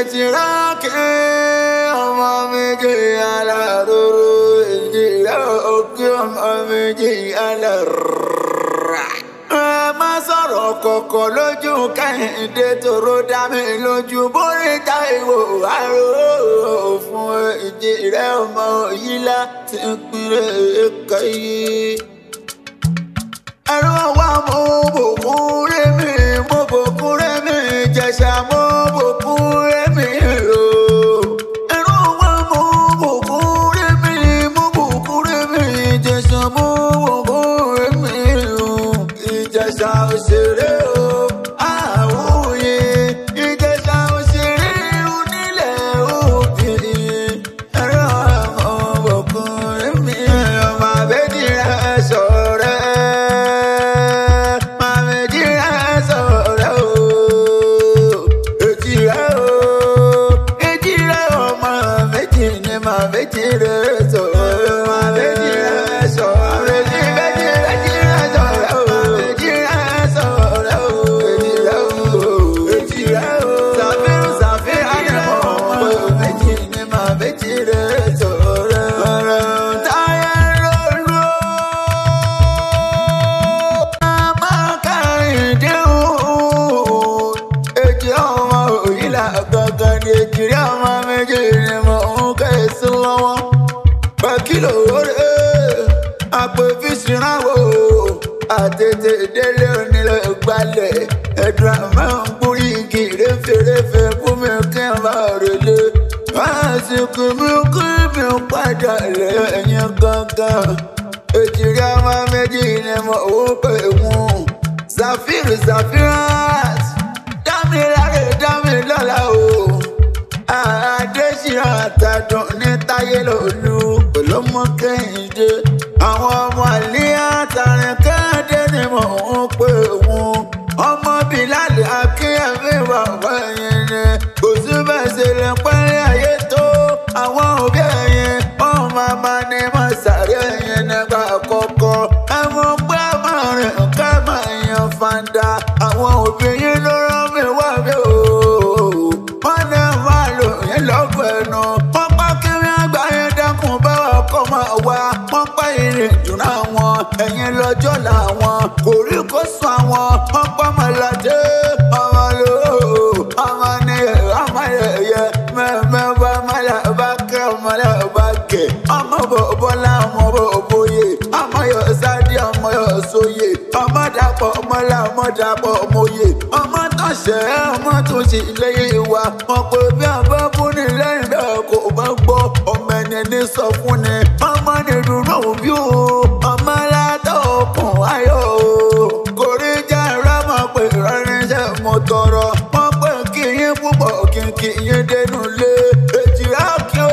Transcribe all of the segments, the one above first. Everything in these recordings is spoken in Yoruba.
Tirake ọmọ méjì aláróró ìjìlá òkè ọmọ méjì aláróró. Ẹ má sọ̀rọ̀ kọ̀kọ̀ lójú Kẹ́hìndé tòró dá mi lójú bórí Táíwò àrò fún ìjìlá ọmọ Òyìnlá tí ń pinre èkó yìí. Ẹ̀rọ wa mo bòkun rémi Ìjẹ̀ṣà mo bòkun rémi o. Ẹ̀rọ wa mo bòkun rémi Ìjẹ̀ṣà mo bòkun rémi o. Ìjẹ̀ṣà òṣèré o àwòye Ìjẹ̀ṣà òṣèré onílẹ̀ òbí. Ẹ̀rọ wa mo bòkun rémi ọmọ àbẹ́jì rẹ̀ sọ̀rẹ́. Àtètè délé onílẹ̀ gbalẹ̀ ẹ̀dùn àmọ́ ń gbórí igi réfèrèfè fún mi kí n bá rèlé. Àsìkò mi kí mi padà lẹ́yìn gangan. Èjìrí ọmọ méjì ni mo wò pé wọ́n. Zafirat dámiláre dámilọ́lá o. Adésínà àtàdùn ní Táyélolú pẹ̀lú ọmọ Kẹ́hìndé. Àwọn ọmọ àlíyá àtàrin Kẹ́hìndé ni mò ń pè wọ́n. Ọmọ Bílálì Akínyẹmí bàbá yẹn ni. Kò sí bẹ́ẹ̀ ṣe lè pẹ́rẹ́ ayé tó. Àwọn òbí ẹ̀yìn wọ́n máa ní máa sáré ẹ̀yìn nígbà àkọ́kọ́. Ẹ mọ̀ pé máa rìn ká máa yan fanda. Àwọn òbí yín ló rán mi wá mi o. Wọ́n ní máa lò yín lọ́gbẹ̀ẹ́nu. Wọ́n pa kiri àgbáyé dákun bá ọkọ̀ máa wá. Wọ́n pa ìrìn ìdùnnú àwọn ẹ̀yìn lọ́jọ́ làwọn. Kòríkòsùn àwọn ọ̀pọ̀ mọ̀ládé. Ọmọ lò ọmọ ní ọmọ yẹyẹ. Mẹ́mẹ́fà mọ́lá kẹ́ ọmọ lẹ́bà kẹ́. Ọmọ bọ̀bọ̀lá ọmọ bọ̀bọ̀yè. Ọmọ yọ sáde ọmọ yọ sóyè. Ọmọ dàpọ̀ ọmọlá ọmọ dàpọ̀ ọmọyè. Ọmọ tọ̀ṣẹ̀ ọmọ tó ṣe lẹ́yìn wa. Wọ́n pè bí ọbẹ̀ fún ni lẹ́yìn bẹ́ẹ̀ kò bá gbọ́. Ọmọ ẹni ní sọ fún ni. Ọmọ ní dùnú òbí o. Ọmọ látọ̀ òkun ayọ̀ o. Kòrí jẹ́ ìrọ́mọ̀ pé ìrọ́rìnṣẹ́ mo tọrọ. Wọ́n pè kí yín púpọ̀ kí yín dénú lé. Èjìrá kí o,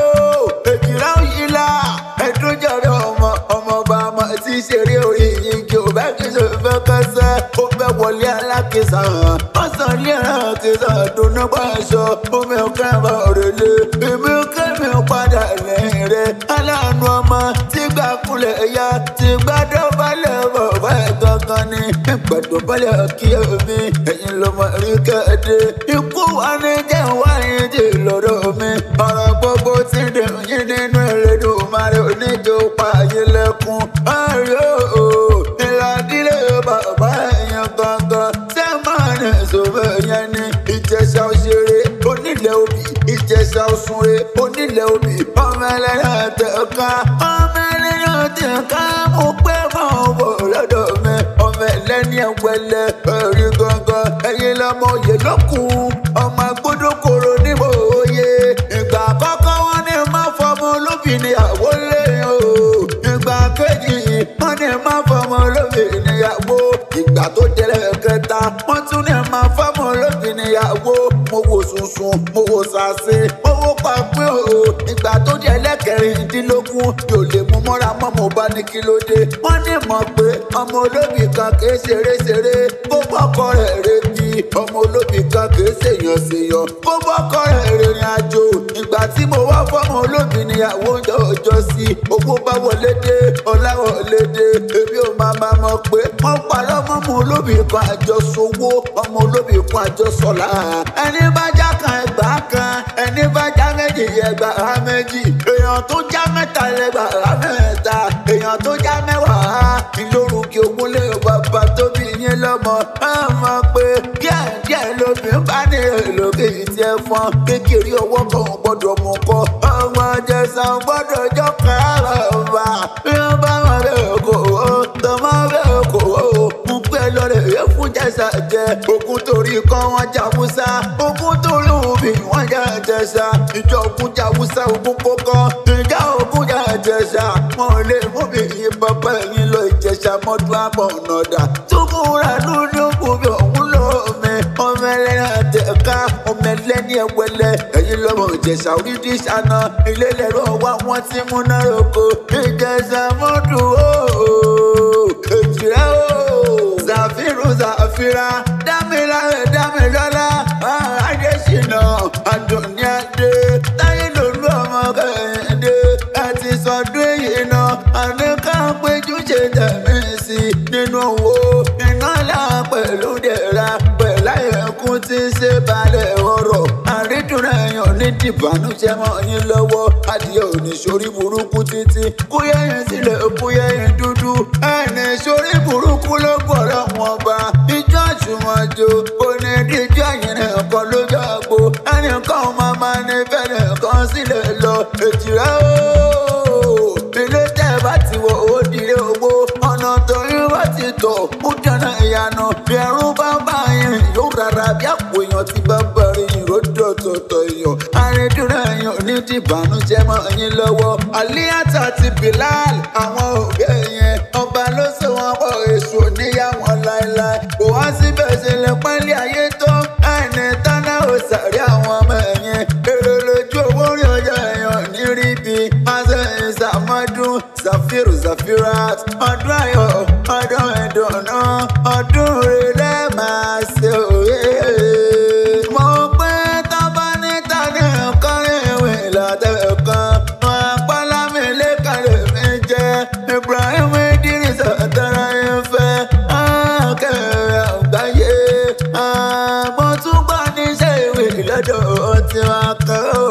èjìrá Òyìnlá. Ẹ̀dúnjọ́rẹ́ ọmọ bá ọmọ tí ṣeré orí yín kí o bá kí ṣe fẹ́ kẹsẹ́. Ó fẹ́ wọlé alákìsà. Wọ́n sọ ní ẹ̀rọ kìsà dùnú pàṣọ. Omi ọ̀kẹ́ bá òrèlé. Èmi kẹ́mi padà lẹ́yìn rẹ̀. Aláàánú ọmọ tí gbà kúnlẹ̀ ẹ̀yà tí gbàdọ̀ balẹ̀ bàbá ẹ̀ gangan ni. Gbàdọ̀ balẹ̀ kí omi ẹ̀yìn lọ́mọ rí kẹ́ẹ̀dé. Ikú wa ní jẹ́ wáyé jẹ́ lọ́dọ̀ mi. Ọ̀rọ̀ gbogbo ti dùn yín nínú Elédùmarè oníjó pààyè lẹ́kún. Ayọ̀ o ìlàdílé bàbá ẹ̀yìn gangan. Sẹ́mọ̀nì ìṣòro yẹn ni Ìjẹ̀ṣà òṣèré onílẹ̀ òbí. Ìjẹ̀ṣà òṣùnrè onílẹ̀ òbí. Ọmọ ẹlẹ́yà tẹ̀ka ọmọ ẹlẹ́yà tẹ̀ka mo pẹ́ mọ́ wò lọ́dọ̀ mi. Ọmọ ẹlẹ́ni ẹ̀wẹ̀lẹ̀ ẹ̀rí gangan. Ẹ̀yin lọ́mọ òye lọ́kùn. Ọmọ agbódókòrò níbo òye. Ìgbà àkọ́kọ́ wọn ní má fọmọ olóbìnrin ìyàwó lẹ́yìn o. Ìgbà kejì wọn ní má fọmọ olóbìnrin ìyàwó. Ìgbà tó délẹ̀ kẹta wọ́n tún ní má fọmọ olóbìnrin ìyàwó. Mo wò sùnsùn mo wò sàṣe mo wò pàpín o. Ìgbà tó di ẹlẹ́kẹrìndínlógún yóò lè mú mọ́ra mọ́ mo bá ní kí ló dé. Wọ́n ní mọ̀ pé ọmọ olóbì kan kì í ṣeré kó bọ́kọ rẹ̀ retí. Ọmọ olóbì kan kì í ṣèyàn kó bọ́kọ rẹ̀ rìnrìn àjò. Ìgbà tí mo wá fọ́mọ olóbì níyàwó ọjọ́ sí. Owó bá wọlé dé ọlá wọlé dé. Èmi ò máa mọ̀ pé wọ́n parọ́ mọ́ ọmọ olóbì kan àjọṣowó. Ọmọ olóbì kan àjọṣọlá. Ẹni bá já kan ẹgbàá kan ẹgbàá méjì èèyàn tó já mẹ́ta lẹ́gbàá mẹ́ta èèyàn tó já mẹ́wàá ìlórúkẹ ògúnlé bàbá tó bí yín lọ́mọ á mọ̀ pé díẹ̀díẹ̀ lómi bá ní èlòkè ìtì ẹ̀fọn kékeré ọwọ́ kan gbọ́dọ̀ mú kọ́ ọmọ Ìjẹ̀ṣà gbọ́dọ̀ jọ kára ọba bí wọ́n bá wọn bẹ̀rẹ̀ kò ó tọmọ bẹ̀rẹ̀ kò ó mú pé lọ́rẹ̀ yẹ fún Ìjẹ̀ṣà jẹ ogun torí kan wọn jà Hausa ogun torí òbí wọn jà Ìjẹ̀ṣà ìjọ ogun jà Hausa ogun kọ̀ọ̀kan ìjà ogun jà Ìjẹ̀ṣà wọn ò lè mú mi yín bàbá yín lọ Ìjẹ̀ṣà mọ́dún àbọ̀ ọ̀nàdà tó múra dúdú kù bí òun lómi ọmọ ẹlẹ́ni àtẹ̀ká ọmọ ẹlẹ́ni ẹ̀wẹ̀lẹ̀ ẹ̀yin lọ́mọ Ìjẹ̀ṣà orídìí ṣáná ilé lẹ́rọ wá wọn ti múná roko Ìjẹ̀ṣà mọ́dún ooo èjìrẹ́ ooo Zàfírù Zàfírà dámilárẹ̀ dámilọ́lá Adésínà Àdùnníadé táyé lòlú ọmọ Kẹ́hìndé àti sọdún èyí náà àníkà péjú ṣe tẹ̀mí sí nínú owó iná là pẹ̀lú dẹ̀ra pẹ̀lá ẹ̀kún tí ń ṣe balẹ̀ ọ̀rọ̀ àrídùnrà èèyàn ní dìbànújẹ́ mọ́ yín lọ́wọ́ adìyẹ òní sórí burúkú títí kúyẹ́yìn sílẹ̀ kúyẹ́yìn dúdú ẹni sórí burúkú ló gbọ́dọ̀ wọn bá ìjọ àjùmọ̀jò onídìíjọ́ yìí nìkan lójú àgbo ẹnìkan máa ní fẹ́rẹ̀ kan sílẹ̀ lọ èjìrẹ́ ooo ilé tẹ́ bá ti wọ̀ ó dìde owó ọ̀nà torí wá ti tọ̀ ó dáná ìyànà bí ẹrú bá bá yẹn yóò rárá bí àpò èèyàn ti bá bẹ̀rẹ̀ ìròdò tọ̀tọ̀ èèyàn àrídùnrà èèyàn ní dìbànújẹ́ mọ́ yín lọ́wọ́ Àlíyàtà àti Bilal àwọn òbí yẹn ọba ló sọ wọn pọ̀ èso níyàwó láéláé kò wá síbẹ̀ ṣe lè pẹ́lẹ́ ayé tó ẹni tánà ò sàrí àwọn ọmọ ẹ̀yẹn èrò lójú owó rí ọjà èèyàn ní ríbi máṣe ìsàmọ́dún Zàfírù Zàfírat ọdún ayọ̀ ọdún ìdùnnú ọdún rere máa ṣe òye. mo pé tábà níta ní nǹkan ìwé ìlàtẹ̀kan wọn apálá mi lẹ́kàlẹ̀ mi jẹ́ Ibrahim Idris àtàrà ìfẹ́ akẹ́rẹ́ àgbáyé mo tún gbọ́ níṣẹ́ ìwé lọ́dọ̀ tí wọ́n kọ́.